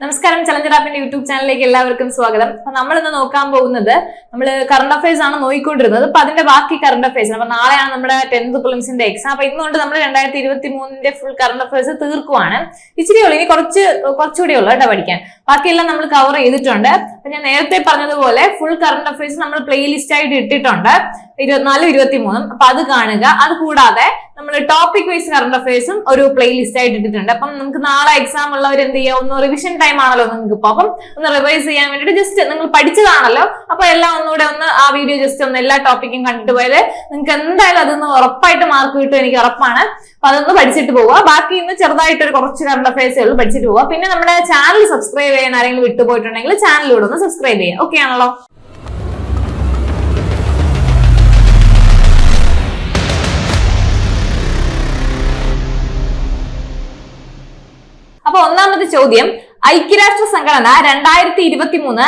നമസ്കാരം, challenger ആപ്പിന്റെ YouTube ചാനലിലേക്ക് എല്ലാവർക്കും സ്വാഗതം. അപ്പൊ നമ്മൾ ഇന്ന് നോക്കാൻ പോകുന്നത് കറണ്ട് അഫയേഴ്സ് ആണ് നോക്കിക്കൊണ്ടിരുന്നത്. അപ്പൊ അതിന്റെ ബാക്കി കറണ്ട് അഫയേഴ്സ്. അപ്പൊ നാളെയാണ് നമ്മുടെ 10th പ്രിലിംസിന്റെ എക്സാം. അപ്പൊ ഇന്നുകൊണ്ട് നമ്മൾ 2023 ഫുൾ കറണ്ട് അഫയേഴ്സ് തീർക്കുവാണ്. ഇച്ചിരി ഉള്ളു, ഇനി കുറച്ചുകൂടി ഉള്ളു കേട്ടോ പഠിക്കാൻ. ബാക്കിയെല്ലാം നമ്മൾ കവർ ചെയ്തിട്ടുണ്ട്. അപ്പൊ ഞാൻ നേരത്തെ പറഞ്ഞതുപോലെ ഫുൾ കറണ്ട് അഫയേഴ്സ് നമ്മൾ പ്ലേലിസ്റ്റ് ആയിട്ട് ഇട്ടിട്ടുണ്ട് 24, 23. അപ്പൊ അത് കാണുക. അത് കൂടാതെ നമ്മൾ ടോപ്പിക് വൈസ് കറണ്ട് അഫയേഴ്സും ഒരു പ്ലേലിസ്റ്റ് ആയിട്ട് ഇട്ടിട്ടുണ്ട്. അപ്പം നമുക്ക് നാളെ എക്സാം ഉള്ളവർ എന്ത് ചെയ്യുക, ഒന്ന് റിവിഷൻ ടൈം ആണല്ലോ നിങ്ങൾക്ക്. ഇപ്പൊ അപ്പം ഒന്ന് റിവൈസ് ചെയ്യാൻ വേണ്ടിട്ട് ജസ്റ്റ് നിങ്ങൾ പഠിച്ചതാണല്ലോ, അപ്പൊ എല്ലാം ഒന്നുകൂടെ ആ വീഡിയോ ജസ്റ്റ് ഒന്ന് എല്ലാ ടോപ്പിക്കും കണ്ടിട്ട് പോയത് നിങ്ങൾക്ക് എന്തായാലും അതൊന്ന് ഉറപ്പായിട്ട് മാർക്ക് കിട്ടും, എനിക്ക് ഉറപ്പാണ്. അപ്പൊ അതൊന്ന് പഠിച്ചിട്ട് പോവുക. ബാക്കി ഇന്ന് ചെറുതായിട്ട് ഒരു കുറച്ച് കറണ്ട് അഫയേഴ്സേ ഉള്ളൂ, പഠിച്ചിട്ട് പോവുക. പിന്നെ നമ്മുടെ ചാനൽ സബ്സ്ക്രൈബ് ചെയ്യാൻ ആരെങ്കിലും വിട്ടുപോയിട്ടുണ്ടെങ്കിൽ ചാനലിലൂടെ ഒന്ന് സബ്സ്ക്രൈബ് ചെയ്യുക. ഓക്കെ ആണല്ലോ? അപ്പൊ ഒന്നാമത്തെ ചോദ്യം, ഐക്യരാഷ്ട്ര സംഘടന 2023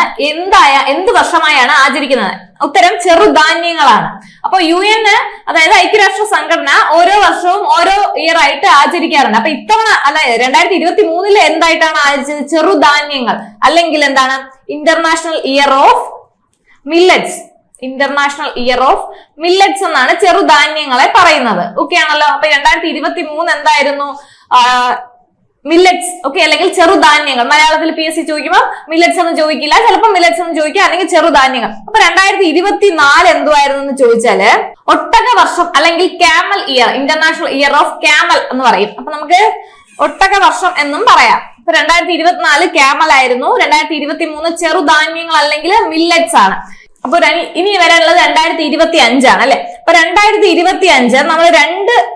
എന്ത് വർഷമായാണ് ആചരിക്കുന്നത്? ഉത്തരം ചെറുധാന്യങ്ങളാണ്. അപ്പൊ UN, അതായത് ഐക്യരാഷ്ട്ര സംഘടന ഓരോ വർഷവും ഓരോ ഇയർ ആയിട്ട് ആചരിക്കാറുണ്ട്. അപ്പൊ ഇത്തവണ 2023 എന്തായിട്ടാണ് ആചരിച്ചത്? ചെറുധാന്യങ്ങൾ, അല്ലെങ്കിൽ എന്താണ്, international year of millets. International year of millets എന്നാണ് ചെറുധാന്യങ്ങളെ പറയുന്നത്. ഓക്കെ ആണല്ലോ? അപ്പൊ 2023 എന്തായിരുന്നു? മില്ലറ്റ്സ്. ഓക്കെ, അല്ലെങ്കിൽ ചെറുധാന്യങ്ങൾ. മലയാളത്തിൽ PSC ചോദിക്കുമ്പോൾ മില്ലറ്റ്സ് എന്ന് ചോദിക്കില്ല, ചിലപ്പോൾ മില്ലറ്റ്സ് എന്ന് ചോദിക്കുക, അല്ലെങ്കിൽ ചെറുധാന്യങ്ങൾ. അപ്പൊ 2024 എന്തുവായിരുന്നു എന്ന് ചോദിച്ചാല് ഒട്ടക വർഷം, അല്ലെങ്കിൽ camel year, international year of camel എന്ന് പറയും. അപ്പൊ നമുക്ക് ഒട്ടക വർഷം എന്നും പറയാം. ഇപ്പൊ 2024 ക്യാമൽ ആയിരുന്നു, 2023 ചെറുധാന്യങ്ങൾ അല്ലെങ്കിൽ മില്ലറ്റ്സ് ആണ്. അപ്പൊ ഇനി വരാനുള്ളത് 2025 ആണ് അല്ലെ? അപ്പൊ 2025 നമ്മൾ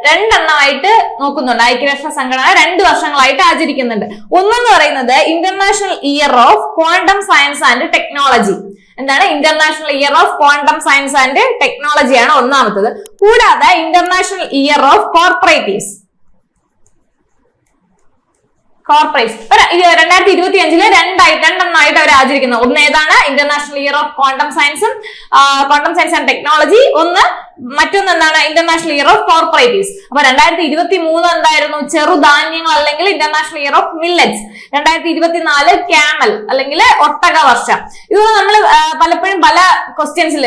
രണ്ടെണ്ണമായിട്ട് നോക്കുന്നുണ്ട്. ഐക്യരാഷ്ട്ര സംഘടന 2 വർഷങ്ങളായിട്ട് ആചരിക്കുന്നുണ്ട്. ഒന്നെന്ന് പറയുന്നത് international year of quantum science and technology. എന്താണ്? International year of quantum science and technology ആണ് ഒന്നാമത്തത്. കൂടാതെ ഇന്റർനാഷണൽ ഇയർ ഓഫ് കോർപ്പറേറ്റീവ്സ്. 2025 രണ്ടെണ്ണമായിട്ട് അവർ ആചരിക്കുന്നത്. ഒന്ന് ഏതാണ്? International year of quantum science and technology. മറ്റൊന്ന് എന്താണ്? International year of cooperatives. അപ്പൊ 2023 എന്തായിരുന്നു? ചെറുധാന്യങ്ങൾ, അല്ലെങ്കിൽ international year of millets. 2024 camel, അല്ലെങ്കിൽ ഒട്ടക വർഷം. ഇതുപോലെ നമ്മൾ പലപ്പോഴും പല ക്വസ്റ്റ്യൻസിൽ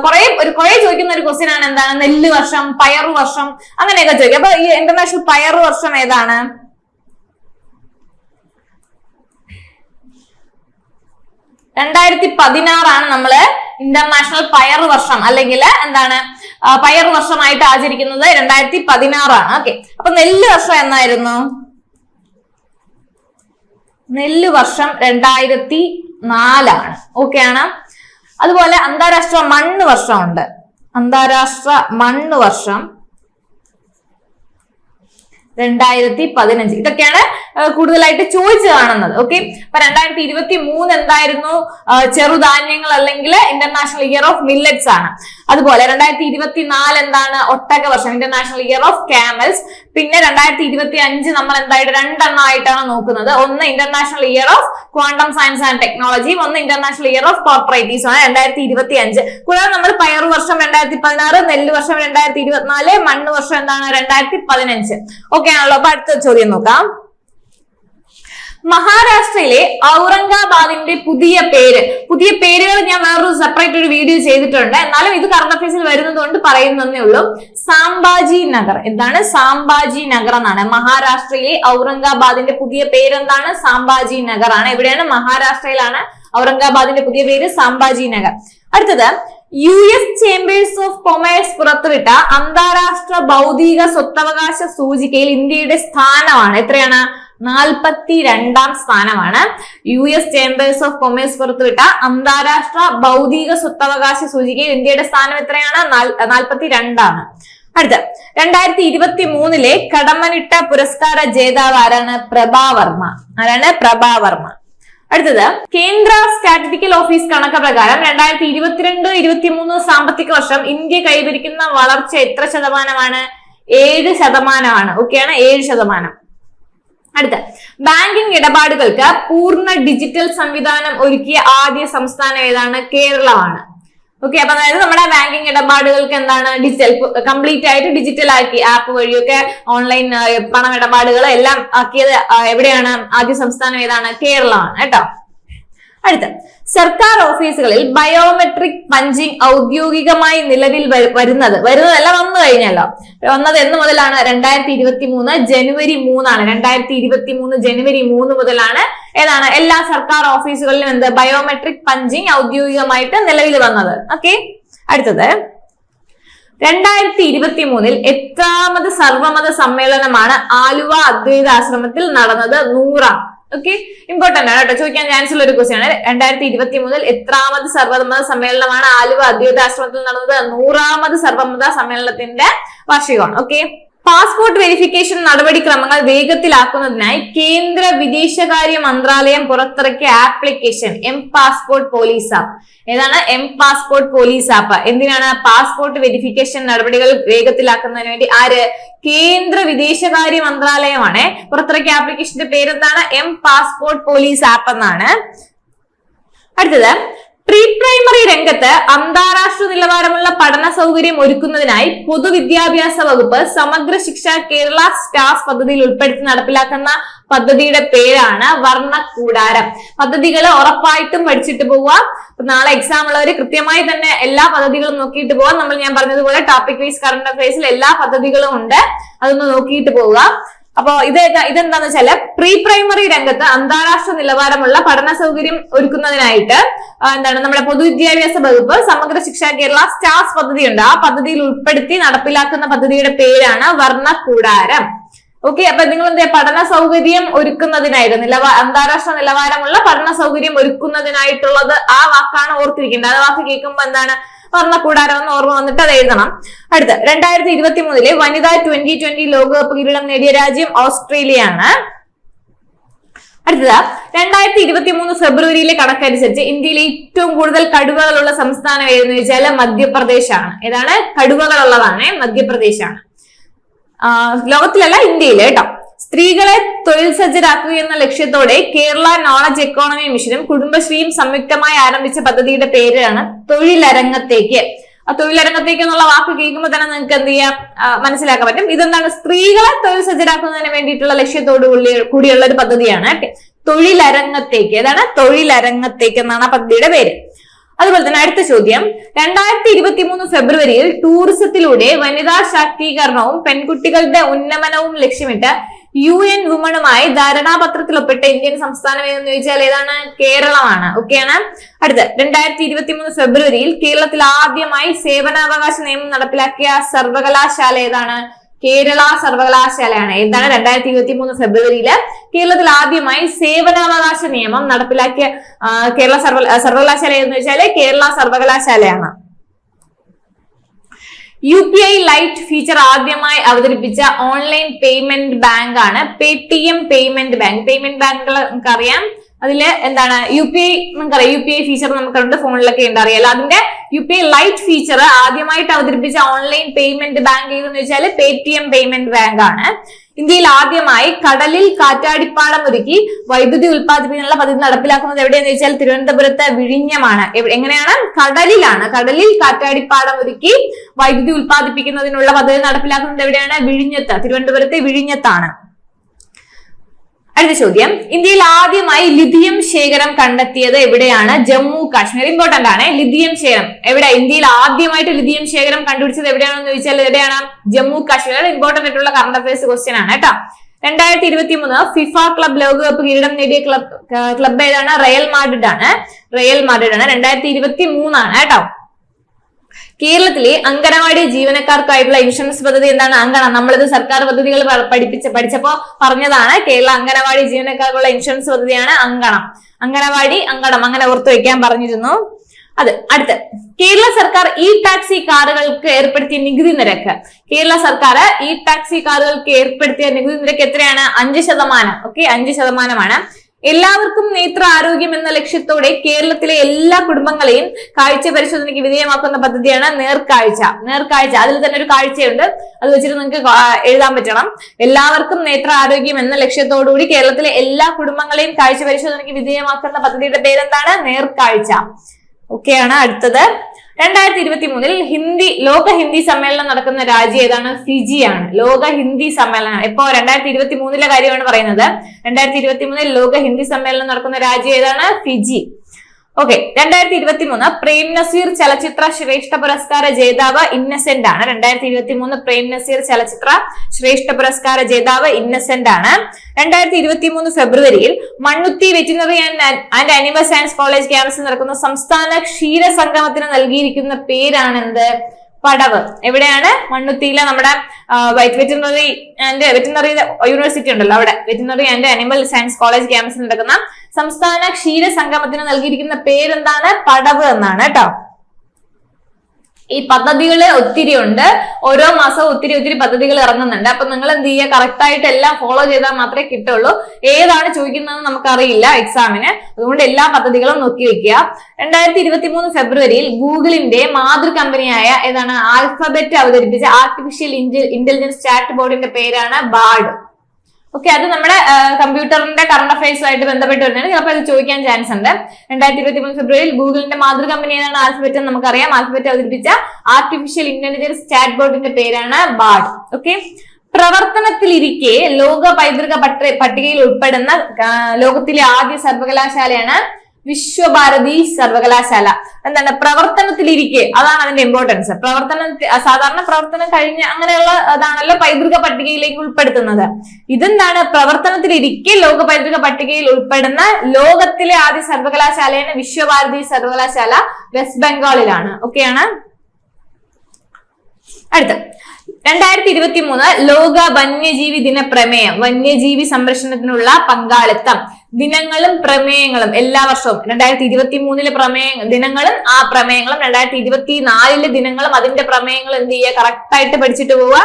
കുറെ ചോദിക്കുന്ന ഒരു ക്വസ്റ്റ്യൻ ആണ്, എന്താണ്? നെല്ല് വർഷം, പയറു വർഷം, അങ്ങനെയൊക്കെ ചോദിക്കും. അപ്പൊ ഈ ഇന്റർനാഷണൽ പയറു വർഷം ഏതാണ്? 2016 ആണ് നമ്മള് ഇന്റർനാഷണൽ പയർ വർഷം, അല്ലെങ്കിൽ എന്താണ്, പയർ വർഷമായിട്ട് ആചരിക്കുന്നത് 2016 ആണ്. ഓക്കെ, അപ്പൊ നെല്ല് വർഷം എന്നായിരുന്നു? നെല്ല് വർഷം 2004 ആണ്. ഓക്കെ ആണ്. അതുപോലെ അന്താരാഷ്ട്ര മണ്ണ് വർഷമുണ്ട്. അന്താരാഷ്ട്ര മണ്ണ് വർഷം 2015. ഇതൊക്കെയാണ് കൂടുതലായിട്ട് ചോദിച്ചു കാണുന്നത്. ഓക്കെ, അപ്പൊ 2023 എന്തായിരുന്നു? ചെറുധാന്യങ്ങൾ, അല്ലെങ്കിൽ ഇന്റർനാഷണൽ ഇയർ ഓഫ് മില്ലറ്റ്സ് ആണ്. അതുപോലെ 2024 എന്താണ്? ഒട്ടക വർഷം, ഇന്റർനാഷണൽ ഇയർ ഓഫ് ക്യാമൽസ്. പിന്നെ 2025 നമ്മൾ എന്തായിട്ട് രണ്ടെണ്ണമായിട്ടാണ് നോക്കുന്നത്. ഒന്ന് international year of quantum science and technology, ഒന്ന് ഇന്റർനാഷണൽ ഇയർ ഓഫ് കോർപ്പറേറ്റീവ്സ് ആണ് 2025. കൂടാതെ നമ്മൾ പയറു വർഷം 2016, നെല്ല് വർഷം 2024, മണ്ണ് വർഷം എന്താണ്? 2015. ഓക്കെ ആണല്ലോ? അപ്പൊ അടുത്ത ചോദ്യം നോക്കാം. മഹാരാഷ്ട്രയിലെ ഔറംഗാബാദിന്റെ പുതിയ പേരുകൾ ഞാൻ വേറൊരു സെപ്പറേറ്റ് ഒരു വീഡിയോ ചെയ്തിട്ടുണ്ട്. എന്നാലും ഇത് കറണ്ട് അഫയേഴ്സിൽ വരുന്നത് കൊണ്ട് പറയുന്നതേ ഉള്ളൂ. സാംബാജി നഗർ. എന്താണ്? സാംബാജി നഗർ എന്നാണ്. മഹാരാഷ്ട്രയിലെ ഔറംഗാബാദിന്റെ പുതിയ പേര് എന്താണ്? സാംബാജി നഗർ ആണ്. എവിടെയാണ്? മഹാരാഷ്ട്രയിലാണ്. ഔറംഗാബാദിന്റെ പുതിയ പേര് സാംബാജി നഗർ. അടുത്തത്, US ചേംബേഴ്സ് ഓഫ് കൊമേഴ്സ് പുറത്തുവിട്ട അന്താരാഷ്ട്ര ബൗദ്ധിക സ്വത്തവകാശ സൂചികയിൽ ഇന്ത്യയുടെ സ്ഥാനമാണ്. എത്രയാണ്? 42ാം സ്ഥാനമാണ്. US ചേംബേഴ്സ് ഓഫ് കൊമേഴ്സ് പുറത്തുവിട്ട അന്താരാഷ്ട്ര ബൗദ്ധിക സ്വത്തവകാശ സൂചികയിൽ ഇന്ത്യയുടെ സ്ഥാനം എത്രയാണ്? 42 ആണ്. അടുത്ത 2023 കടമ്മനിട്ട പുരസ്കാര ജേതാവ് ആരാണ്? പ്രഭാവർമ്മ. ആരാണ്? പ്രഭാവർമ്മ. അടുത്തത്, കേന്ദ്ര സ്റ്റാറ്റിസ്റ്റിക്കൽ ഓഫീസ് കണക്ക് പ്രകാരം 2022-23 സാമ്പത്തിക വർഷം ഇന്ത്യ കൈവരിക്കുന്ന വളർച്ച എത്ര ശതമാനമാണ്? 7%. ഓക്കെയാണ്, 7%. അടുത്ത, ബാങ്കിംഗ് ഇടപാടുകൾക്ക് പൂർണ്ണ ഡിജിറ്റൽ സംവിധാനം ഒരുക്കിയ ആദ്യ സംസ്ഥാനം ഏതാണ്? കേരളമാണ്. ഓക്കെ, അപ്പൊ അതായത് നമ്മുടെ ബാങ്കിങ് ഇടപാടുകൾക്ക് എന്താണ് ഡിജിറ്റൽ, കംപ്ലീറ്റ് ആയിട്ട് ഡിജിറ്റൽ ആക്കി ആപ്പ് വഴിയൊക്കെ ഓൺലൈൻ പണമിടപാടുകൾ എല്ലാം ആക്കിയത് എവിടെയാണ്? ആദ്യ സംസ്ഥാനം ഏതാണ്? കേരളമാണ് കേട്ടോ. അടുത്ത, സർക്കാർ ഓഫീസുകളിൽ ബയോമെട്രിക് പഞ്ചിങ് ഔദ്യോഗികമായി നിലവിൽ വരുന്നതല്ല, വന്നു കഴിഞ്ഞല്ലോ. വന്നത് എന്ന് മുതലാണ്? 2023 ജനുവരി 3 2023 ജനുവരി 3 മുതലാണ് ഏതാണ് എല്ലാ സർക്കാർ ഓഫീസുകളിലും ബയോമെട്രിക് പഞ്ചിങ് ഔദ്യോഗികമായിട്ട് നിലവിൽ വന്നത്. ഓക്കെ, അടുത്തത് 2023 എത്രാമത് സർവമത സമ്മേളനമാണ് ആലുവ അദ്വൈതാശ്രമത്തിൽ നടന്നത്? 100. ഓക്കെ, ഇമ്പോർട്ടന്റ് ആണ് കേട്ടോ, ചോദിക്കാൻ ചാൻസ് ഉള്ള ഒരു ക്വസ്റ്റ്യൻ ആണ്. 2023 എത്രാമത് സർവമത സമ്മേളനമാണ് ആലുവ അദ്വൈതാശ്രമത്തിൽ നടന്നത്? 100ാമത് സർവമത സമ്മേളനത്തിന്റെ വാർഷികമാണ്. ഓക്കെ, പാസ്പോർട്ട് വെരിഫിക്കേഷൻ നടപടിക്രമങ്ങൾ വേഗത്തിലാക്കുന്നതിനായി കേന്ദ്ര വിദേശകാര്യ മന്ത്രാലയം പുറത്തിറക്കിയ application M passport police app ഏതാണ്? എം പാസ്പോർട്ട് പോലീസ് ആപ്പ് എന്തിനാണ്? പാസ്പോർട്ട് വെരിഫിക്കേഷൻ നടപടികൾ വേഗത്തിലാക്കുന്നതിന് വേണ്ടി ആര്? കേന്ദ്ര വിദേശകാര്യ മന്ത്രാലയമാണ് പുറത്തിറക്കിയ ആപ്ലിക്കേഷന്റെ പേരെന്താണ്? എം പാസ്പോർട്ട് പോലീസ് ആപ്പ് എന്നാണ്. അടുത്തത്, പ്രീ പ്രൈമറി രംഗത്ത് അന്താരാഷ്ട്ര നിലവാരമുള്ള പഠന സൗകര്യം ഒരുക്കുന്നതിനായി പൊതുവിദ്യാഭ്യാസ വകുപ്പ് സമഗ്ര ശിക്ഷ കേരള സ്റ്റാർസ് പദ്ധതിയിൽ ഉൾപ്പെടുത്തി നടപ്പിലാക്കുന്ന പദ്ധതിയുടെ പേരാണ് വർണ്ണക്കൂടാരം. പദ്ധതികൾ ഉറപ്പായിട്ടും പഠിച്ചിട്ട് പോവുക. നാളെ എക്സാം ഉള്ളവര് കൃത്യമായി തന്നെ എല്ലാ പദ്ധതികളും നോക്കിയിട്ട് പോവാം. ഞാൻ പറഞ്ഞതുപോലെ ടോപ്പിക് വൈസ് കറണ്ട് അഫയേഴ്സിൽ എല്ലാ പദ്ധതികളും ഉണ്ട്, അതൊന്ന് നോക്കിയിട്ട് പോവുക. അപ്പൊ ഇതെന്താന്ന് വെച്ചാല് പ്രീ പ്രൈമറി രംഗത്ത് അന്താരാഷ്ട്ര നിലവാരമുള്ള പഠന സൗകര്യം ഒരുക്കുന്നതിനായിട്ട് നമ്മുടെ പൊതുവിദ്യാഭ്യാസ വകുപ്പ് സമഗ്ര ശിക്ഷ കേരള സ്റ്റാർസ് പദ്ധതി ഉണ്ട്. ആ പദ്ധതിയിൽ ഉൾപ്പെടുത്തി നടപ്പിലാക്കുന്ന പദ്ധതിയുടെ പേരാണ് വർണ്ണക്കൂടാരം. ഓക്കെ, അപ്പൊ നിങ്ങൾ പഠന സൗകര്യം ഒരുക്കുന്നതിനായിട്ട് അന്താരാഷ്ട്ര നിലവാരമുള്ള പഠന സൗകര്യം ഒരുക്കുന്നതിനായിട്ടുള്ളത് ആ വാക്കാണ് ഓർത്തിരിക്കേണ്ടത്. ആ വാക്ക് കേൾക്കുമ്പോ എന്താണ്? വർണ്ണക്കൂടാരം എന്ന് ഓർമ്മ വന്നിട്ട് അത് എഴുതണം. അടുത്ത, 2023 വനിതാ 2020 ലോകകപ്പ് കിരീടം നേടിയ രാജ്യം ഓസ്ട്രേലിയയാണ്. അടുത്തത്, 2023 ഫെബ്രുവരിയിലെ കണക്കനുസരിച്ച് ഇന്ത്യയിലെ ഏറ്റവും കൂടുതൽ കടുവകളുള്ള സംസ്ഥാനം ഏതെന്ന് ചോദിച്ചാൽ മധ്യപ്രദേശാണ്. ഏതാണ്? കടുവകളുള്ളതാണ്, മധ്യപ്രദേശാണ്. ലോകത്തിലല്ല, ഇന്ത്യയില് കേട്ടോ. സ്ത്രീകളെ തൊഴിൽ സജ്ജരാക്കുക എന്ന ലക്ഷ്യത്തോടെ കേരള നോളജ് എക്കോണമി മിഷനും കുടുംബശ്രീയും സംയുക്തമായി ആരംഭിച്ച പദ്ധതിയുടെ പേരാണ് തൊഴിലരങ്ങത്തേക്ക്. ആ തൊഴിലരങ്ങത്തേക്ക് എന്നുള്ള വാക്ക് കേൾക്കുമ്പോൾ തന്നെ നിങ്ങൾക്ക് എന്ത് ചെയ്യാം? മനസ്സിലാക്കാൻ പറ്റും. ഇതെന്താണ്? സ്ത്രീകളെ തൊഴിൽ സജ്ജരാക്കുന്നതിന് വേണ്ടിയിട്ടുള്ള ലക്ഷ്യത്തോടു കൂടിയുള്ള ഒരു പദ്ധതിയാണ് തൊഴിലരങ്ങത്തേക്ക്. ഏതാണ്? തൊഴിലരങ്ങത്തേക്ക് എന്നാണ് ആ പദ്ധതിയുടെ പേര്. അതുപോലെ തന്നെ അടുത്ത ചോദ്യം, 2023 ഫെബ്രുവരിയിൽ ടൂറിസത്തിലൂടെ വനിതാ ശാക്തീകരണവും പെൺകുട്ടികളുടെ ഉന്നമനവും ലക്ഷ്യമിട്ട് UN വുമണുമായി ധാരണാപത്രത്തിൽ ഒപ്പിട്ട ഇന്ത്യൻ സംസ്ഥാനം ഏതെന്ന് ചോദിച്ചാൽ ഏതാണ്? കേരളമാണ്. ഓക്കെയാണ്. അടുത്ത, 2023 ഫെബ്രുവരിയിൽ കേരളത്തിൽ ആദ്യമായി സേവനാവകാശ നിയമം നടപ്പിലാക്കിയ സർവകലാശാല ഏതാണ്? കേരള സർവകലാശാലയാണ്. എന്താണ്? 2023 ഫെബ്രുവരിയില് കേരളത്തിൽ ആദ്യമായി സേവനാവകാശ നിയമം നടപ്പിലാക്കിയ കേരള സർവകലാശാല എന്ന് വെച്ചാല് കേരള സർവകലാശാലയാണ്. UPI ലൈറ്റ് ഫീച്ചർ ആദ്യമായി അവതരിപ്പിച്ച ഓൺലൈൻ പേയ്മെന്റ് ബാങ്ക് ആണ് പേടിഎം പേയ്മെന്റ് ബാങ്ക്. പേയ്മെന്റ് ബാങ്കുകൾ നമുക്കറിയാം. അതില് എന്താണ്? UPI ഫീച്ചർ നമുക്കുണ്ട്, ഫോണിലൊക്കെ ഉണ്ട്, അറിയാലോ. അതിന്റെ UPI ലൈറ്റ് ഫീച്ചർ ആദ്യമായിട്ട് അവതരിപ്പിച്ച ഓൺലൈൻ പേയ്മെന്റ് ബാങ്ക് ഏതെന്ന് വെച്ചാൽ പേടിഎം പേയ്മെന്റ് ബാങ്ക് ആണ്. ഇന്ത്യയിൽ ആദ്യമായി കടലിൽ കാറ്റാടിപ്പാടം ഒരുക്കി വൈദ്യുതി ഉൽപ്പാദിപ്പിക്കാനുള്ള പദ്ധതി നടപ്പിലാക്കുന്നത് എവിടെയെന്ന് വെച്ചാൽ തിരുവനന്തപുരത്ത് വിഴിഞ്ഞമാണ്. എങ്ങനെയാണ്? കടലിലാണ്. കടലിൽ കാറ്റാടിപ്പാടം ഒരുക്കി വൈദ്യുതി ഉൽപ്പാദിപ്പിക്കുന്നതിനുള്ള പദ്ധതി നടപ്പിലാക്കുന്നത് എവിടെയാണ്? വിഴിഞ്ഞത്ത്, തിരുവനന്തപുരത്തെ വിഴിഞ്ഞത്താണ്. അടുത്ത ചോദ്യം, ഇന്ത്യയിൽ ആദ്യമായി ലിഥിയം ശേഖരം കണ്ടെത്തിയത് എവിടെയാണ്? ജമ്മു കാശ്മീർ. ഇമ്പോർട്ടന്റ് ആണ്. ലിഥിയം ശേഖരം എവിടെ? ഇന്ത്യയിൽ ആദ്യമായിട്ട് ലിഥിയം ശേഖരം കണ്ടുപിടിച്ചത് എവിടെയാണെന്ന് ചോദിച്ചാൽ എവിടെയാണ്? ജമ്മു കാശ്മീർ. ഇമ്പോർട്ടന്റ് ആയിട്ടുള്ള കറണ്ട് അഫയേഴ്സ് ക്വസ്റ്റ്യൻ ആണ് കേട്ടോ. 2023 ഫിഫ ക്ലബ് ലോകകപ്പ് കിരീടം നേടിയ ക്ലബ് ഏതാണ്? റയൽ മാഡ്രിഡ് ആണ്. 2023 ആണ് കേട്ടോ. കേരളത്തിലെ അംഗനവാടി ജീവനക്കാർക്കായിട്ടുള്ള ഇൻഷുറൻസ് പദ്ധതി എന്താണ്? അങ്കണം. നമ്മളിത് സർക്കാർ പദ്ധതികൾ പഠിച്ചപ്പോ പറഞ്ഞതാണ്. കേരള അംഗനവാടി ജീവനക്കാർക്കുള്ള ഇൻഷുറൻസ് പദ്ധതിയാണ് അങ്കണം. അങ്കണം അങ്ങനെ ഓർത്തു വെക്കാൻ പറഞ്ഞിരുന്നു. അടുത്ത്, കേരള സർക്കാർ ടാക്സി കാറുകൾക്ക് ഏർപ്പെടുത്തിയ നികുതി നിരക്ക്. കേരള സർക്കാർ ടാക്സി കാറുകൾക്ക് ഏർപ്പെടുത്തിയ നികുതി നിരക്ക് എത്രയാണ്? 5%. ഓക്കെ, 5%. എല്ലാവർക്കും നേത്ര ആരോഗ്യം എന്ന ലക്ഷ്യത്തോടെ കേരളത്തിലെ എല്ലാ കുടുംബങ്ങളെയും കാഴ്ച പരിശോധനയ്ക്ക് വിധേയമാക്കുന്ന പദ്ധതിയാണ് നേർക്കാഴ്ച. അതിൽ തന്നെ ഒരു കാഴ്ചയുണ്ട്, അത് വെച്ചിട്ട് നിങ്ങൾക്ക് എഴുതാൻ പറ്റണം. എല്ലാവർക്കും നേത്ര ആരോഗ്യം എന്ന ലക്ഷ്യത്തോടുകൂടി കേരളത്തിലെ എല്ലാ കുടുംബങ്ങളെയും കാഴ്ച പരിശോധനയ്ക്ക് വിധേയമാക്കുന്ന പദ്ധതിയുടെ പേരെന്താണ്? നേർക്കാഴ്ച. ഓക്കെയാണ്. അടുത്തത്, 2023 ലോക ഹിന്ദി സമ്മേളനം നടക്കുന്ന രാജ്യം ഏതാണ്? ഫിജിയാണ്. ലോക ഹിന്ദി സമ്മേളനം ഇപ്പോ 2023 കാര്യമാണ് പറയുന്നത്. 2023 ലോക ഹിന്ദി സമ്മേളനം നടക്കുന്ന രാജ്യം ഏതാണ്? ഫിജി. ഓക്കെ. 2023 പ്രേം നസീർ ചലച്ചിത്ര ശ്രേഷ്ഠ പുരസ്കാര ജേതാവ് ഇന്നസെന്റ് ആണ്. 2023 പ്രേം നസീർ ചലച്ചിത്ര ശ്രേഷ്ഠ പുരസ്കാര ജേതാവ് ഇന്നസെന്റ് ആണ്. 2023 ഫെബ്രുവരിയിൽ Mannuthy veterinary and animal science college ക്യാമ്പസിൽ നടക്കുന്ന സംസ്ഥാന ക്ഷീര സംഗമത്തിന് നൽകിയിരിക്കുന്ന പേരാണ് എന്ത്? പടവ്. എവിടെയാണ്? മണ്ണുത്തിയിലെ നമ്മുടെ വെറ്റിനറി യൂണിവേഴ്സിറ്റി ഉണ്ടല്ലോ, അവിടെ veterinary and animal science college ക്യാമ്പസിൽ നടക്കുന്ന സംസ്ഥാന ക്ഷീര സംഗമത്തിന് നൽകിയിരിക്കുന്ന പേരെന്താണ്? പടവ് എന്നാണ് കേട്ടോ. ഈ പദ്ധതികള് ഒത്തിരി ഉണ്ട്. ഓരോ മാസവും ഒത്തിരി പദ്ധതികൾ ഇറങ്ങുന്നുണ്ട്. അപ്പൊ നിങ്ങൾ എന്ത് ചെയ്യുക? കറക്റ്റ് ആയിട്ട് എല്ലാം ഫോളോ ചെയ്താൽ മാത്രമേ കിട്ടുള്ളൂ. ഏതാണ് ചോദിക്കുന്നതെന്ന് നമുക്കറിയില്ല എക്സാമിന്. അതുകൊണ്ട് എല്ലാ പദ്ധതികളും നോക്കി വെക്കുക. 2023 ഫെബ്രുവരിയിൽ ഗൂഗിളിന്റെ മാതൃ കമ്പനിയായ ഏതാണ്? ആൽഫബറ്റ് അവതരിപ്പിച്ച ആർട്ടിഫിഷ്യൽ ഇന്റലിജൻസ് ചാറ്റ് ബോർഡിന്റെ പേരാണ് ബാർഡ്. ഓക്കെ. അത് നമ്മുടെ കമ്പ്യൂട്ടറിന്റെ കറണ്ട് അഫയേഴ്സുമായിട്ട് ബന്ധപ്പെട്ട് വരുന്നതാണ്. ചിലപ്പോൾ അത് ചോദിക്കാൻ ചാൻസ് ഉണ്ട്. 2023 ഫെബ്രുവരിയിൽ ഗൂഗിളിന്റെ മാതൃ കമ്പനി ഏതാണ്? ആൽഫബറ്റ് എന്ന് നമുക്കറിയാം. ആൽഫബറ്റ് അവതരിപ്പിച്ച ആർട്ടിഫിഷ്യൽ ഇന്റലിജൻസ് ചാറ്റ് ബോർഡിന്റെ പേരാണ് ബാർഡ്. ഓക്കെ. പ്രവർത്തനത്തിലിരിക്കെ ലോക പൈതൃക പട്ടികയിൽ ഉൾപ്പെടുന്ന ലോകത്തിലെ ആദ്യ സർവകലാശാലയാണ് വിശ്വഭാരതി സർവകലാശാല. എന്താണ്? പ്രവർത്തനത്തിലിരിക്കെ, അതാണ് അതിന്റെ ഇമ്പോർട്ടൻസ്. സാധാരണ പ്രവർത്തനം കഴിഞ്ഞ് അങ്ങനെയുള്ള അതാണല്ലോ പൈതൃക പട്ടികയിലേക്ക് ഉൾപ്പെടുത്തുന്നത്. ഇതെന്താണ്? പ്രവർത്തനത്തിലിരിക്കെ ലോക പൈതൃക പട്ടികയിൽ ഉൾപ്പെടുന്ന ലോകത്തിലെ ആദ്യ സർവകലാശാലയാണ് വിശ്വഭാരതി സർവകലാശാല. വെസ്റ്റ് ബംഗാളിലാണ്. ഓക്കെയാണ്. അടുത്ത 2023 ലോക വന്യജീവി ദിന പ്രമേയം. വന്യജീവി സംരക്ഷണത്തിനുള്ള പങ്കാളിത്തം. ദിനങ്ങളും പ്രമേയങ്ങളും എല്ലാ വർഷവും 2023 ദിനങ്ങളും ആ പ്രമേയങ്ങളും 2024 ദിനങ്ങളും അതിന്റെ പ്രമേയങ്ങളും എന്ത് ചെയ്യുക? കറക്റ്റ് ആയിട്ട് പഠിച്ചിട്ട് പോവുക.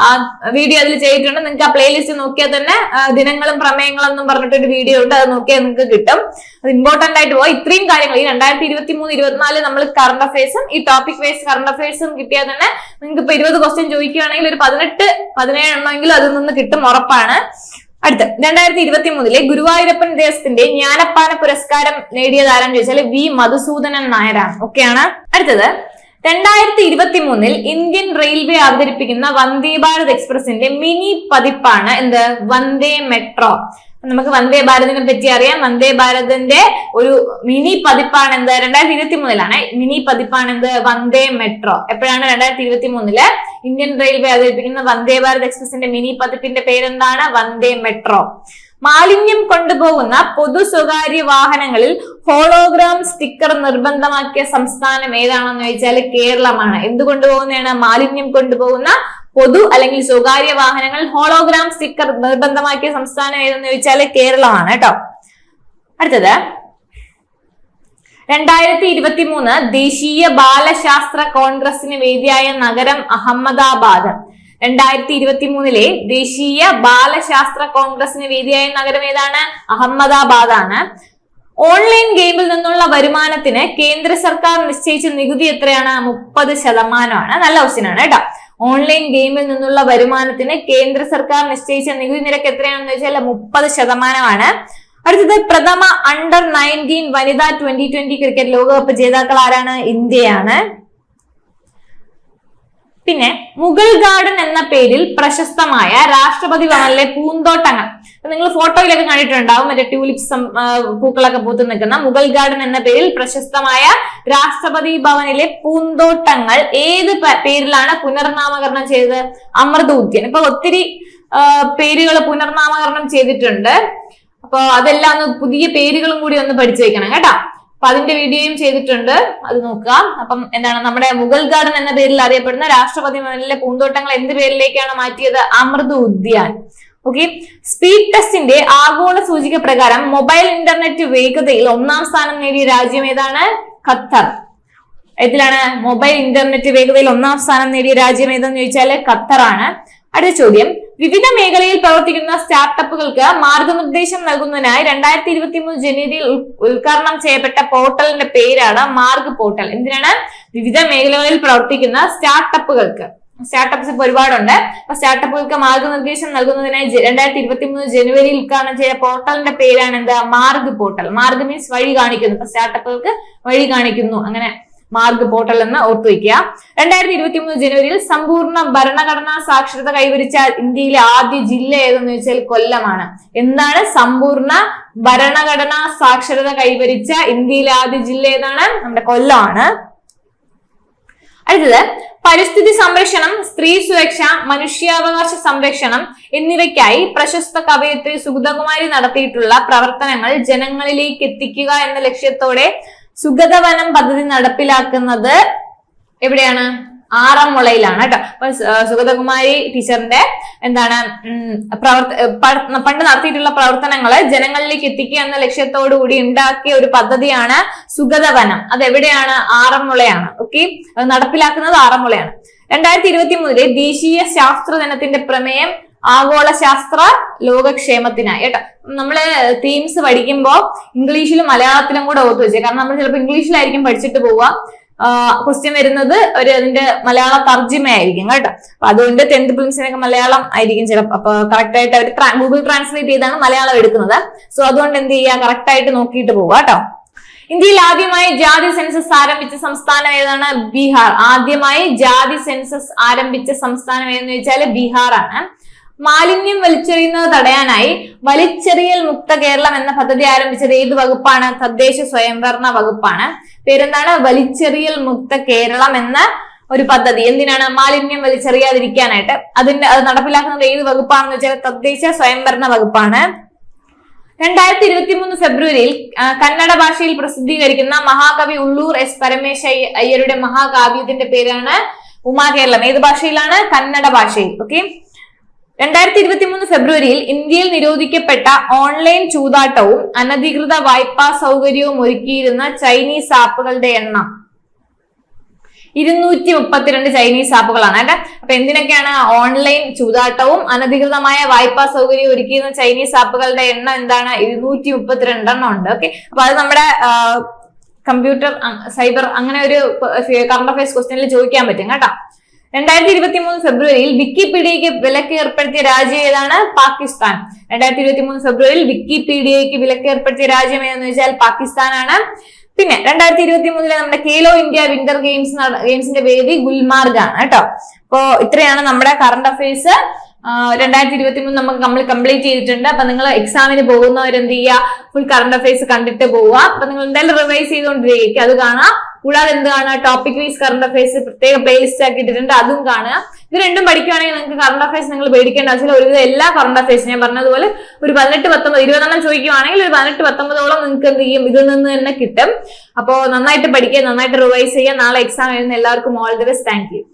ആ വീഡിയോ അതിൽ ചെയ്തിട്ടുണ്ട്. നിങ്ങൾക്ക് ആ പ്ലേലിസ്റ്റ് നോക്കിയാൽ തന്നെ ദിനങ്ങളും പ്രമേയങ്ങളും എന്നും പറഞ്ഞിട്ടൊരു വീഡിയോ ഉണ്ട്. അത് നോക്കിയാൽ നിങ്ങൾക്ക് കിട്ടും. അത് ഇമ്പോർട്ടന്റ് ആയിട്ട് പോവാ. ഇത്രയും കാര്യങ്ങൾ ഈ 2023-24 നമ്മൾ കറണ്ട് അഫയേഴ്സും ഈ ടോപ്പിക് വൈസ് കറണ്ട് അഫയേഴ്സും കിട്ടിയാൽ തന്നെ നിങ്ങൾക്ക് ഇപ്പൊ 20 ക്വസ്റ്റ്യൻ ചോദിക്കുകയാണെങ്കിൽ ഒരു 18-17 എണ്ണമെങ്കിലും അതിൽ നിന്ന് കിട്ടും, ഉറപ്പാണ്. അടുത്ത 2023 ഗുരുവായൂരപ്പൻ ദേവസ്ഥത്തിന്റെ ജ്ഞാനപ്പാന പുരസ്കാരം നേടിയതാരെന്ന് ചോദിച്ചാൽ വി മധുസൂദനൻ നായരാണ്. ഓക്കെയാണ്. അടുത്തത് 2023 ഇന്ത്യൻ റെയിൽവേ അവതരിപ്പിക്കുന്ന വന്ദേ ഭാരത് എക്സ്പ്രസിന്റെ മിനി പതിപ്പാണ് എന്ത്? വന്ദേ മെട്രോ. നമുക്ക് വന്ദേ ഭാരതിനെ പറ്റി അറിയാം. വന്ദേ ഭാരതിന്റെ ഒരു മിനി പതിപ്പാണ് എന്ത്? 2023 മിനി പതിപ്പാണ് എന്ത്? വന്ദേ മെട്രോ. എപ്പോഴാണ്? 2023 ഇന്ത്യൻ റെയിൽവേ അവതരിപ്പിക്കുന്ന വന്ദേ ഭാരത് എക്സ്പ്രസിന്റെ മിനി പതിപ്പിന്റെ പേരെന്താണ്? വന്ദേ മെട്രോ. മാലിന്യം കൊണ്ടുപോകുന്ന പൊതു സ്വകാര്യ വാഹനങ്ങളിൽ ഹോളോഗ്രാം സ്റ്റിക്കർ നിർബന്ധമാക്കിയ സംസ്ഥാനം ഏതാണെന്ന് ചോദിച്ചാൽ കേരളമാണ്. എന്ത് കൊണ്ടുപോകുന്നതാണ്? മാലിന്യം കൊണ്ടുപോകുന്ന പൊതു അല്ലെങ്കിൽ സ്വകാര്യ വാഹനങ്ങൾ ഹോളോഗ്രാം സ്റ്റിക്കർ നിർബന്ധമാക്കിയ സംസ്ഥാനം ഏതെന്ന് ചോദിച്ചാൽ കേരളമാണ് കേട്ടോ. അടുത്തത് 2023 ദേശീയ ബാലശാസ്ത്ര കോൺഗ്രസിന് വേദിയായ നഗരം അഹമ്മദാബാദ്. 2023 ദേശീയ ബാലശാസ്ത്ര കോൺഗ്രസിന് വേദിയായ നഗരം ഏതാണ്? അഹമ്മദാബാദ് ആണ്. ഓൺലൈൻ ഗെയിമിൽ നിന്നുള്ള വരുമാനത്തിന് കേന്ദ്ര സർക്കാർ നിശ്ചയിച്ച നികുതി എത്രയാണ്? 30%. നല്ല ക്വസ്റ്റ്യൻ ആണ് കേട്ടോ. ഓൺലൈൻ ഗെയിമിൽ നിന്നുള്ള വരുമാനത്തിന് കേന്ദ്ര സർക്കാർ നിശ്ചയിച്ച നികുതി നിരക്ക് എത്രയാണെന്ന് വെച്ചാൽ 30%. അടുത്തത് പ്രഥമ അണ്ടർ-19 വനിതാ 2020 ക്രിക്കറ്റ് ലോകകപ്പ് ജേതാക്കൾ ആരാണ്? ഇന്ത്യയാണ്. പിന്നെ മുഗൾ ഗാർഡൻ എന്ന പേരിൽ പ്രശസ്തമായ രാഷ്ട്രപതി ഭവനിലെ പൂന്തോട്ടങ്ങൾ. നിങ്ങൾ ഫോട്ടോയിലൊക്കെ കണ്ടിട്ടുണ്ടാവും, മറ്റേ ട്യൂലിപ്സ് പൂക്കളൊക്കെ പൂത്തു നിൽക്കുന്ന മുഗൾ ഗാർഡൻ എന്ന പേരിൽ പ്രശസ്തമായ രാഷ്ട്രപതി ഭവനിലെ പൂന്തോട്ടങ്ങൾ ഏത് പേരിലാണ് പുനർനാമകരണം ചെയ്തത്? അമൃത ഉദ്യാൻ. ഇപ്പൊ ഒത്തിരി പേരുകൾ പുനർനാമകരണം ചെയ്തിട്ടുണ്ട്. അപ്പൊ അതെല്ലാം ഒന്ന് പുതിയ പേരുകളും കൂടി ഒന്ന് പഠിച്ചു വെക്കണം കേട്ടോ. അപ്പൊ അതിന്റെ വീഡിയോയും ചെയ്തിട്ടുണ്ട്, അത് നോക്കുക. അപ്പം എന്താണ് നമ്മുടെ മുഗൾ ഗാർഡൻ എന്ന പേരിൽ അറിയപ്പെടുന്ന രാഷ്ട്രപതി ഭവനിലെ പൂന്തോട്ടങ്ങൾ എന്ത് പേരിലേക്കാണ് മാറ്റിയത്? അമൃത ഉദ്യാൻ. ഓക്കെ. സ്പീഡ് ടെസ്റ്റിന്റെ ആഗോള സൂചിക പ്രകാരം മൊബൈൽ ഇന്റർനെറ്റ് വേഗതയിൽ 1ാം സ്ഥാനം നേടിയ രാജ്യം ഏതാണ്? ഖത്തർ. ഇതിലാണ് മൊബൈൽ ഇന്റർനെറ്റ് വേഗതയിൽ 1ാം സ്ഥാനം നേടിയ രാജ്യം ഏതെന്ന് ചോദിച്ചാൽ ഖത്തറാണ്. അടുത്ത ചോദ്യം, വിവിധ മേഖലയിൽ പ്രവർത്തിക്കുന്ന സ്റ്റാർട്ടപ്പുകൾക്ക് മാർഗനിർദ്ദേശം നൽകുന്നതിനായി 2023 ജനുവരിയിൽ ഉദ്ഘാടനം ചെയ്യപ്പെട്ട പോർട്ടലിന്റെ പേരാണ് മാർഗ് പോർട്ടൽ. എന്തിനാണ്? വിവിധ മേഖലകളിൽ പ്രവർത്തിക്കുന്ന സ്റ്റാർട്ടപ്പുകൾക്ക്. സ്റ്റാർട്ടപ്സ് ഇപ്പൊ ഒരുപാടുണ്ട്. അപ്പൊ സ്റ്റാർട്ടപ്പുകൾക്ക് മാർഗനിർദ്ദേശം നൽകുന്നതിനായി 2023 ജനുവരിയിൽ ഉദ്ഘാടനം ചെയ്ത പോർട്ടലിന്റെ പേരാണ് എന്താ? മാർഗ് പോർട്ടൽ. മാർഗ് മീൻസ് വഴി കാണിക്കുന്നു. അപ്പൊ സ്റ്റാർട്ടപ്പുകൾക്ക് വഴി കാണിക്കുന്നു, അങ്ങനെ മാർഗ് പോർട്ടൽ എന്ന് ഓർത്തുവയ്ക്കുക. 2023 ജനുവരിയിൽ സമ്പൂർണ്ണ ഭരണഘടനാ സാക്ഷരത കൈവരിച്ച ഇന്ത്യയിലെ ആദ്യ ജില്ല ഏതെന്ന് ചോദിച്ചാൽ കൊല്ലമാണ്. എന്താണ് സമ്പൂർണ്ണ ഭരണഘടനാ സാക്ഷരത കൈവരിച്ച ഇന്ത്യയിലെ ആദ്യ ജില്ല ഏതാണ്? നമ്മുടെ കൊല്ലമാണ്. അടുത്തത് പരിസ്ഥിതി സംരക്ഷണം, സ്ത്രീ സുരക്ഷ, മനുഷ്യാവകാശ സംരക്ഷണം എന്നിവയ്ക്കായി പ്രശസ്ത കവയിത്രി സുഗതകുമാരി നടത്തിയിട്ടുള്ള പ്രവർത്തനങ്ങൾ ജനങ്ങളിലേക്ക് എത്തിക്കുക എന്ന ലക്ഷ്യത്തോടെ സുഗതവനം പദ്ധതി നടപ്പിലാക്കുന്നത് എവിടെയാണ്? ആറന്മുളയിലാണ് കേട്ടോ. അപ്പൊ സുഗതകുമാരി ടീച്ചറിന്റെ എന്താണ് പണ്ട് നടത്തിയിട്ടുള്ള പ്രവർത്തനങ്ങള് ജനങ്ങളിലേക്ക് എത്തിക്കുക എന്ന ലക്ഷ്യത്തോടു കൂടി ഉണ്ടാക്കിയ ഒരു പദ്ധതിയാണ് സുഗതവനം. അത് എവിടെയാണ്? ആറന്മുളയാണ്. ഓക്കെ, അത് നടപ്പിലാക്കുന്നത് ആറന്മുളയാണ്. 2023 ദേശീയ ശാസ്ത്ര ദിനത്തിന്റെ പ്രമേയം ആഗോള ശാസ്ത്ര ലോകക്ഷേമത്തിനായി കേട്ടോ. നമ്മള് തീംസ് പഠിക്കുമ്പോ ഇംഗ്ലീഷിലും മലയാളത്തിലും കൂടെ ഓർത്തു വെച്ചേ. കാരണം നമ്മൾ ചിലപ്പോൾ ഇംഗ്ലീഷിലായിരിക്കും പഠിച്ചിട്ട് പോവുക, ക്വസ്റ്റ്യൻ വരുന്നത് അതിന്റെ മലയാള തർജ്ജിമയായിരിക്കും കേട്ടോ. അപ്പൊ അതുകൊണ്ട് 10th പ്രിലിംസിനൊക്കെ മലയാളം ആയിരിക്കും ചിലപ്പോൾ. അപ്പൊ കറക്റ്റ് ആയിട്ട് അവർ ഗൂഗിൾ ട്രാൻസ്ലേറ്റ് ചെയ്താണ് മലയാളം എടുക്കുന്നത്. സോ അതുകൊണ്ട് എന്ത് ചെയ്യുക, കറക്റ്റ് ആയിട്ട് നോക്കിയിട്ട് പോവുക കേട്ടോ. ഇന്ത്യയിൽ ആദ്യമായി ജാതി സെൻസസ് ആരംഭിച്ച സംസ്ഥാനം ഏതാണ്? ബീഹാർ. ആദ്യമായി ജാതി സെൻസസ് ആരംഭിച്ച സംസ്ഥാനം ഏതെന്ന് ചോദിച്ചാൽ ബീഹാർ ആണ്. മാലിന്യം വലിച്ചെറിയുന്നത് തടയാനായി വലിച്ചെറിയൽ മുക്ത കേരളം എന്ന പദ്ധതി ആരംഭിച്ചത് ഏത് വകുപ്പാണ്? തദ്ദേശ സ്വയംഭരണ വകുപ്പാണ്. പേരെന്താണ്? വലിച്ചെറിയൽ മുക്ത കേരളം എന്ന ഒരു പദ്ധതി. എന്തിനാണ്? മാലിന്യം വലിച്ചെറിയാതിരിക്കാനായിട്ട്. അത് നടപ്പിലാക്കുന്നത് ഏത് വകുപ്പാണെന്ന് വെച്ചാൽ തദ്ദേശ സ്വയംഭരണ വകുപ്പാണ്. 2023 ഫെബ്രുവരിയിൽ കന്നഡ ഭാഷയിൽ പ്രസിദ്ധീകരിക്കുന്ന മഹാകവി ഉള്ളൂർ എസ് പരമേശ അയ്യരുടെ മഹാകാവ്യത്തിന്റെ പേരാണ് ഉമാകേരളം. ഏത് ഭാഷയിലാണ്? കന്നഡ ഭാഷയിൽ. ഓക്കെ. 2023 ഫെബ്രുവരിയിൽ ഇന്ത്യയിൽ നിരോധിക്കപ്പെട്ട ഓൺലൈൻ ചൂതാട്ടവും അനധികൃത വായ്പാ സൗകര്യവും ഒരുക്കിയിരുന്ന ചൈനീസ് ആപ്പുകളുടെ എണ്ണം 232 ചൈനീസ് ആപ്പുകളാണ് കേട്ടോ. അപ്പൊ എന്തിനൊക്കെയാണ്? ഓൺലൈൻ ചൂതാട്ടവും അനധികൃതമായ വായ്പാ സൗകര്യം ഒരുക്കിയിരുന്ന ചൈനീസ് ആപ്പുകളുടെ എണ്ണം എന്താണ്? 232 എണ്ണം ഉണ്ട്. ഓക്കെ. അപ്പൊ അത് നമ്മുടെ കമ്പ്യൂട്ടർ സൈബർ അങ്ങനെ ഒരു കറണ്ട് അഫയേഴ്സ് ക്വസ്റ്റ്യനിൽ ചോദിക്കാൻ പറ്റും കേട്ടോ. 2023 ഫെബ്രുവരിയിൽ വിക്കിപീഡിയയ്ക്ക് വിലക്ക് ഏർപ്പെടുത്തിയ രാജ്യം ഏതാണ്? പാകിസ്ഥാൻ. 2023 ഫെബ്രുവരിയിൽ വിക്കിപീഡിയയ്ക്ക് വിലക്ക് ഏർപ്പെടുത്തിയ രാജ്യം ഏതെന്ന് വെച്ചാൽ പാകിസ്ഥാനാണ്. പിന്നെ 2023 നമ്മുടെ ഖേലോ ഇന്ത്യ വിന്റർ ഗെയിംസിന്റെ വേദി ഗുൽമാർഗ് ആണ് കേട്ടോ. അപ്പോ ഇത്രയാണ് നമ്മുടെ കറണ്ട് അഫയേഴ്സ്. 2023 നമ്മൾ കംപ്ലീറ്റ് ചെയ്തിട്ടുണ്ട്. അപ്പൊ നിങ്ങൾ എക്സാമിന് പോകുന്നവരെന്ത് ചെയ്യുക? ഫുൾ കറണ്ട് അഫയേഴ്സ് കണ്ടിട്ട് പോവുക. അപ്പൊ നിങ്ങൾ എന്തായാലും റിവൈസ് ചെയ്തുകൊണ്ടിരിക്കുക, അത് കാണാം. കൂടാതെ എന്ത് കാണുക? ടോപ്പിക് വൈസ് കറണ്ട് അഫയേഴ്സ് പ്രത്യേക പ്ലേലിസ്റ്റ് ആക്കി ഇട്ടിട്ടുണ്ട്, അതും കാണുക. ഇത് രണ്ടും പഠിക്കുകയാണെങ്കിൽ നിങ്ങൾക്ക് കറണ്ട് അഫയേഴ്സ് നിങ്ങൾ പേടിക്കേണ്ട ആവശ്യമില്ല. ഒരുവിധം എല്ലാ കറണ്ട് അഫയേഴ്സ് ഞാൻ പറഞ്ഞതുപോലെ ഒരു 18, 19, 20 ചോദിക്കുവാണെങ്കിൽ ഒരു 18, 19 നിങ്ങൾക്ക് എന്ത് ചെയ്യും? ഇതിൽ നിന്ന് തന്നെ കിട്ടും. അപ്പോൾ നന്നായിട്ട് പഠിക്കുക, നന്നായിട്ട് റിവൈസ് ചെയ്യുക. നാളെ എക്സാം എഴുതുന്ന എല്ലാവർക്കും all the best. Thank you.